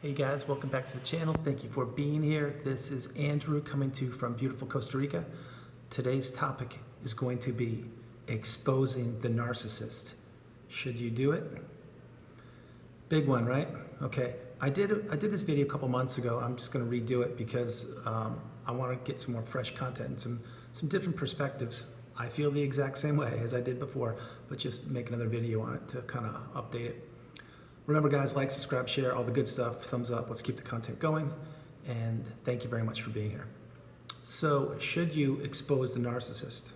Hey guys, welcome back to the channel. Thank you for being here. This is Andrew coming to you from beautiful Costa Rica. Today's topic is going to be exposing the narcissist. Should you do it? Big one, right? Okay, I did this video a couple months ago. I'm just going to redo it because I want to get some more fresh content and some different perspectives. I feel the exact same way as I did before, but just make another video on it to kind of update it. Remember guys, like, subscribe, share, all the good stuff, thumbs up, let's keep the content going, and thank you very much for being here. So, should you expose the narcissist?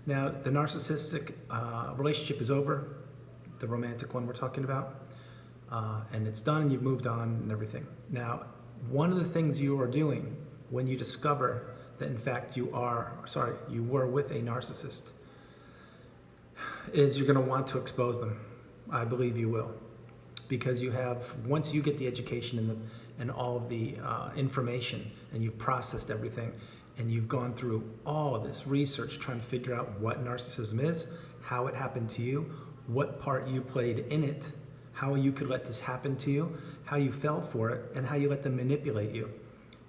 Now, the narcissistic relationship is over, the romantic one we're talking about, and it's done, you've moved on and everything. Now, one of the things you are doing when you discover that in fact you were with a narcissist is you're going to want to expose them. I believe you will. Because you have, once you get the education and all of the information, and you've processed everything, and you've gone through all of this research trying to figure out what narcissism is, how it happened to you, what part you played in it, how you could let this happen to you, how you fell for it, and how you let them manipulate you.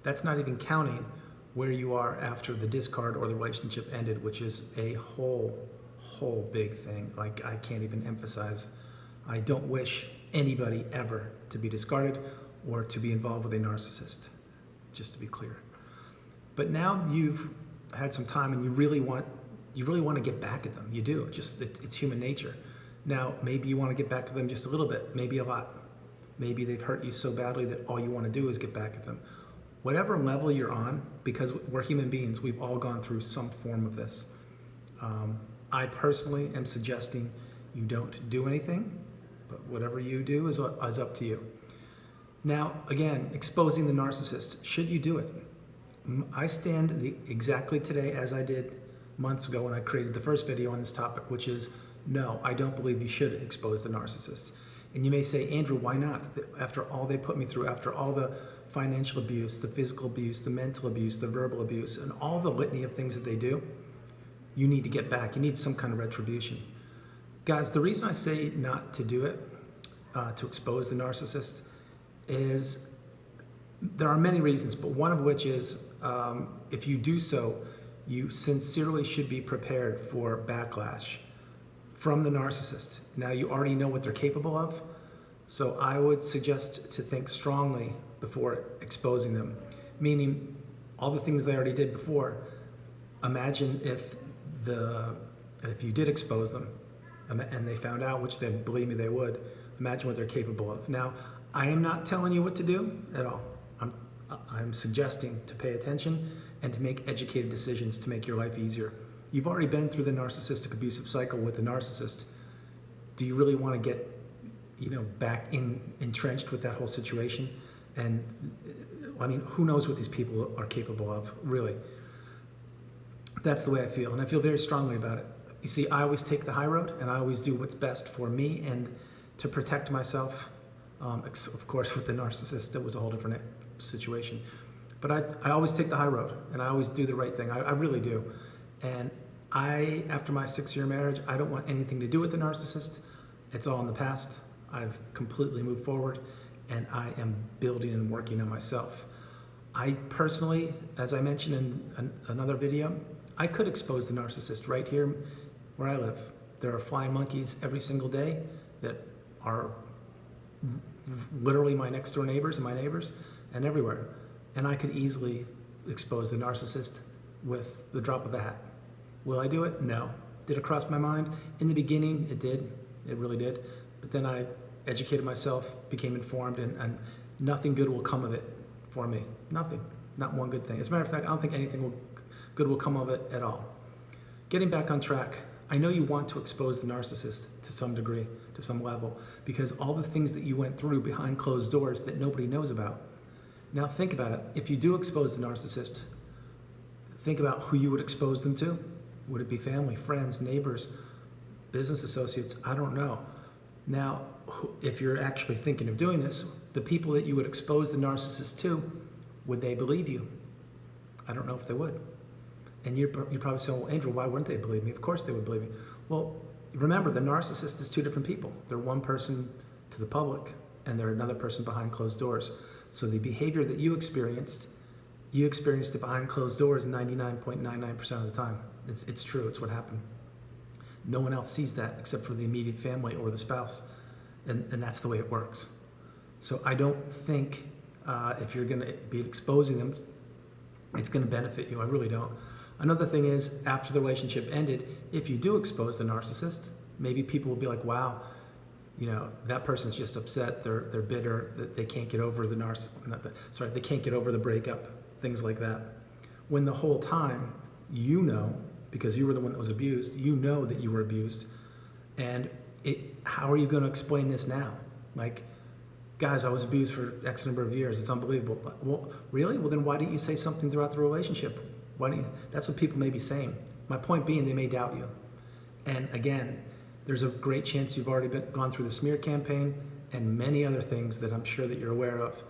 That's not even counting where you are after the discard or the relationship ended, which is a whole big thing. Like, I can't even emphasize. I don't wish anybody ever to be discarded or to be involved with a narcissist, just to be clear. But now you've had some time and you really want to get back at them. You do. It's human nature. Now, maybe you want to get back at them just a little bit, maybe a lot. Maybe they've hurt you so badly that all you want to do is get back at them. Whatever level you're on, because we're human beings, we've all gone through some form of this. I personally am suggesting you don't do anything. But whatever you do is up to you. Now, again, exposing the narcissist. Should you do it? I stand exactly today as I did months ago when I created the first video on this topic, which is, no, I don't believe you should expose the narcissist. And you may say, Andrew, why not? After all they put me through, after all the financial abuse, the physical abuse, the mental abuse, the verbal abuse, and all the litany of things that they do, you need to get back. You need some kind of retribution. Guys, the reason I say not to do it, to expose the narcissist, is there are many reasons, but one of which is if you do so, you sincerely should be prepared for backlash from the narcissist. Now, you already know what they're capable of, so I would suggest to think strongly before exposing them, meaning all the things they already did before. Imagine if you did expose them, and they found out, which they believe me they would. Imagine what they're capable of. Now, I am not telling you what to do at all. I'm suggesting to pay attention and to make educated decisions to make your life easier. You've already been through the narcissistic abusive cycle with the narcissist. Do you really want to get, back entrenched with that whole situation? And I mean, who knows what these people are capable of, really? That's the way I feel, and I feel very strongly about it. You see, I always take the high road, and I always do what's best for me and to protect myself. Of course, with the narcissist, that was a whole different situation. But I always take the high road, and I always do the right thing. I really do. And after my 6-year marriage, I don't want anything to do with the narcissist. It's all in the past. I've completely moved forward, and I am building and working on myself. I personally, as I mentioned in another video, I could expose the narcissist right here where I live. There are flying monkeys every single day that are literally my next door neighbors and my neighbors and everywhere. And I could easily expose the narcissist with the drop of a hat. Will I do it? No. Did it cross my mind? In the beginning, it did. It really did. But then I educated myself, became informed, and nothing good will come of it for me. Nothing. Not one good thing. As a matter of fact, I don't think anything good will come of it at all. Getting back on track, I know you want to expose the narcissist to some degree, to some level, because all the things that you went through behind closed doors that nobody knows about. Now think about it. If you do expose the narcissist, think about who you would expose them to. Would it be family, friends, neighbors, business associates? I don't know. Now, if you're actually thinking of doing this, the people that you would expose the narcissist to, would they believe you? I don't know if they would. And you're probably saying, well, Andrew, why wouldn't they believe me? Of course they would believe me. Well, remember, the narcissist is two different people. They're one person to the public, and they're another person behind closed doors. So the behavior that you experienced it behind closed doors 99.99% of the time. It's true, it's what happened. No one else sees that except for the immediate family or the spouse. And that's the way it works. So I don't think if you're gonna be exposing them, it's gonna benefit you. I really don't. Another thing is, after the relationship ended, if you do expose the narcissist, maybe people will be like, wow, you know, that person's just upset, they're bitter, that they can't get over they can't get over the breakup, things like that. When the whole time, you know, because you were the one that was abused, you know that you were abused. And how are you going to explain this now? Like, guys, I was abused for X number of years, it's unbelievable. Well, really? Well, then why didn't you say something throughout the relationship? That's what people may be saying. My point being, they may doubt you. And again, there's a great chance you've already gone through the smear campaign and many other things that I'm sure that you're aware of.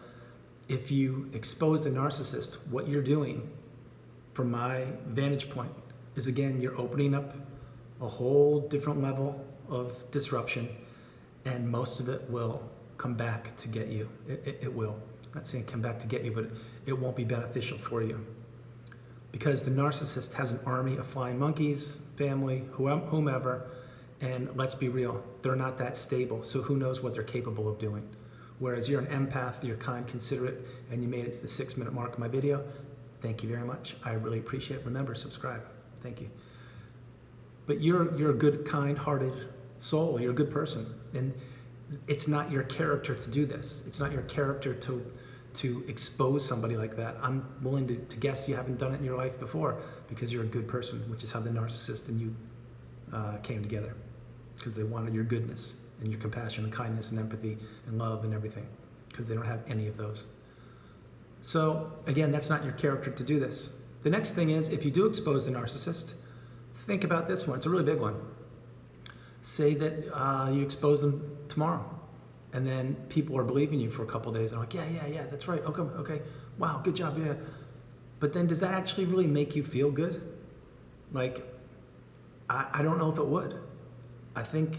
If you expose the narcissist, what you're doing, from my vantage point, is again, you're opening up a whole different level of disruption, and most of it will come back to get you. It will. I'm not saying come back to get you, but it won't be beneficial for you. Because the narcissist has an army of flying monkeys, family, whomever, and let's be real, they're not that stable, so who knows what they're capable of doing. Whereas you're an empath, you're kind, considerate, and you made it to the 6-minute mark of my video. Thank you very much. I really appreciate it. Remember, subscribe. Thank you. But you're a good, kind-hearted soul. You're a good person. And it's not your character to do this. It's not your character to expose somebody like that. I'm willing to guess you haven't done it in your life before because you're a good person, which is how the narcissist and you came together, because they wanted your goodness and your compassion and kindness and empathy and love and everything, because they don't have any of those. So again, that's not your character to do this. The next thing is, if you do expose the narcissist, think about this one. It's a really big one. Say that you expose them tomorrow, and then people are believing you for a couple of days. And I'm like, yeah, that's right. Okay, wow, good job, yeah. But then does that actually really make you feel good? Like, I don't know if it would. I think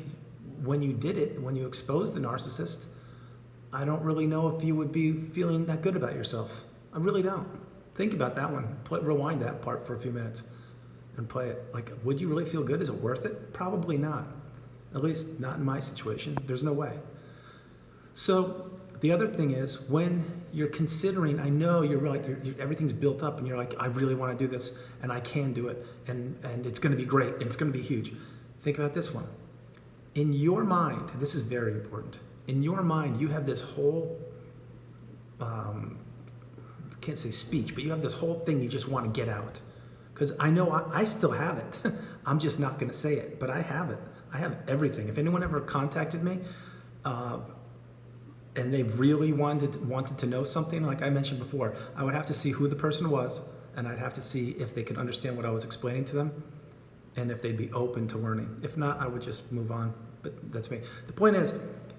when you did it, when you exposed the narcissist, I don't really know if you would be feeling that good about yourself. I really don't. Think about that one. Rewind that part for a few minutes and play it. Like, would you really feel good? Is it worth it? Probably not. At least not in my situation. There's no way. So the other thing is, when you're considering, I know everything's built up and you're like, I really want to do this and I can do it and it's going to be great and it's going to be huge. Think about this one. In your mind, this is very important. In your mind, you have this whole, I can't say speech, but you have this whole thing you just want to get out. Because I know I still have it. I'm just not going to say it, but I have it. I have everything. If anyone ever contacted me, and they really wanted to know something, like I mentioned before, I would have to see who the person was, and I'd have to see if they could understand what I was explaining to them, and if they'd be open to learning. If not, I would just move on, but that's me. The point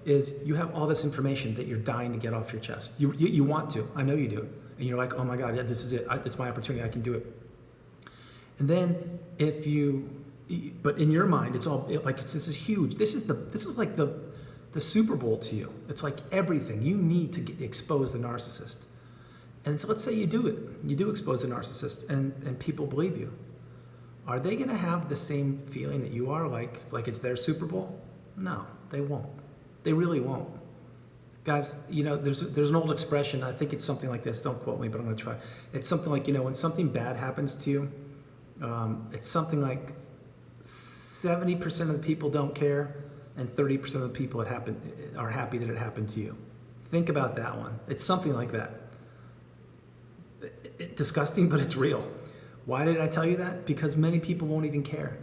is you have all this information that you're dying to get off your chest. You want to, I know you do, and you're like, oh my God, yeah, this is it. It's my opportunity, I can do it. And then but in your mind, this is huge. This is like the Super Bowl to you. It's like everything. You need to expose the narcissist. And so let's say you do it. You do expose the narcissist and people believe you. Are they going to have the same feeling that you are, like it's their Super Bowl? No, they won't. They really won't. Guys, there's an old expression. I think it's something like this. Don't quote me, but I'm going to try. It's something like, when something bad happens to you, it's something like 70% of the people don't care, and 30% of the people are happy that it happened to you. Think about that one. It's something like that. It's disgusting, but it's real. Why did I tell you that? Because many people won't even care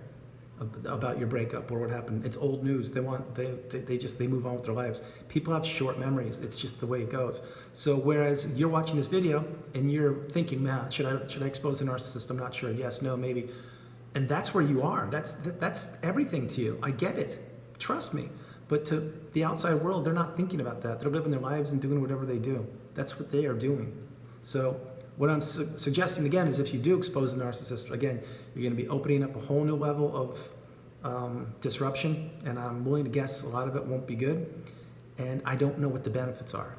about your breakup or what happened. It's old news. They move on with their lives. People have short memories. It's just the way it goes. So whereas you're watching this video and you're thinking, man, should I expose the narcissist? I'm not sure. Yes, no, maybe. And that's where you are. That's everything to you. I get it. Trust me. But to the outside world, they're not thinking about that. They're living their lives and doing whatever they do. That's what they are doing. So what I'm suggesting again is, if you do expose the narcissist, again, you're going to be opening up a whole new level of disruption, and I'm willing to guess a lot of it won't be good. and I don't know what the benefits are.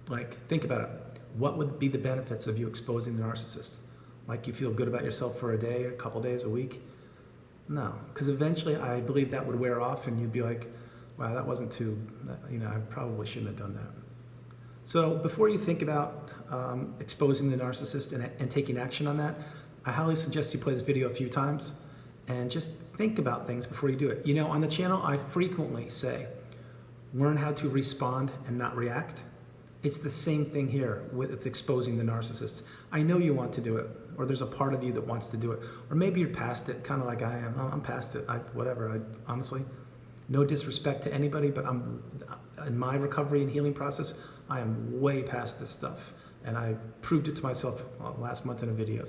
Like, think about it. What would be the benefits of you exposing the narcissist? Like, you feel good about yourself for a day, a couple days, a week? No, because eventually I believe that would wear off and you'd be like, wow, that wasn't too, I probably shouldn't have done that. So before you think about exposing the narcissist and taking action on that, I highly suggest you play this video a few times and just think about things before you do it. On the channel, I frequently say, learn how to respond and not react. It's the same thing here with exposing the narcissist. I know you want to do it, or there's a part of you that wants to do it, or maybe you're past it, kind of like I am. I'm past it. Honestly, no disrespect to anybody, but I'm in my recovery and healing process. I am way past this stuff, and I proved it to myself last month in a video.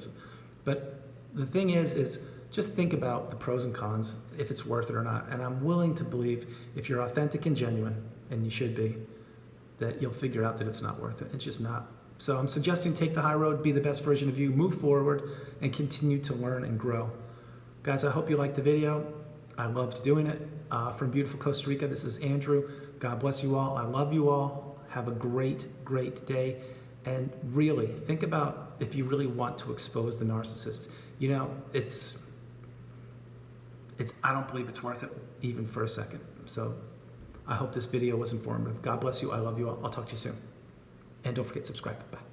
But the thing is just think about the pros and cons, if it's worth it or not. And I'm willing to believe if you're authentic and genuine, and you should be, that you'll figure out that it's not worth it. It's just not. So I'm suggesting take the high road, be the best version of you, move forward, and continue to learn and grow. Guys, I hope you liked the video. I loved doing it. From beautiful Costa Rica, this is Andrew. God bless you all. I love you all. Have a great, great day. And really, think about if you really want to expose the narcissist. I don't believe it's worth it, even for a second. So I hope this video was informative. God bless you. I love you all. I'll talk to you soon. And don't forget to subscribe. Bye.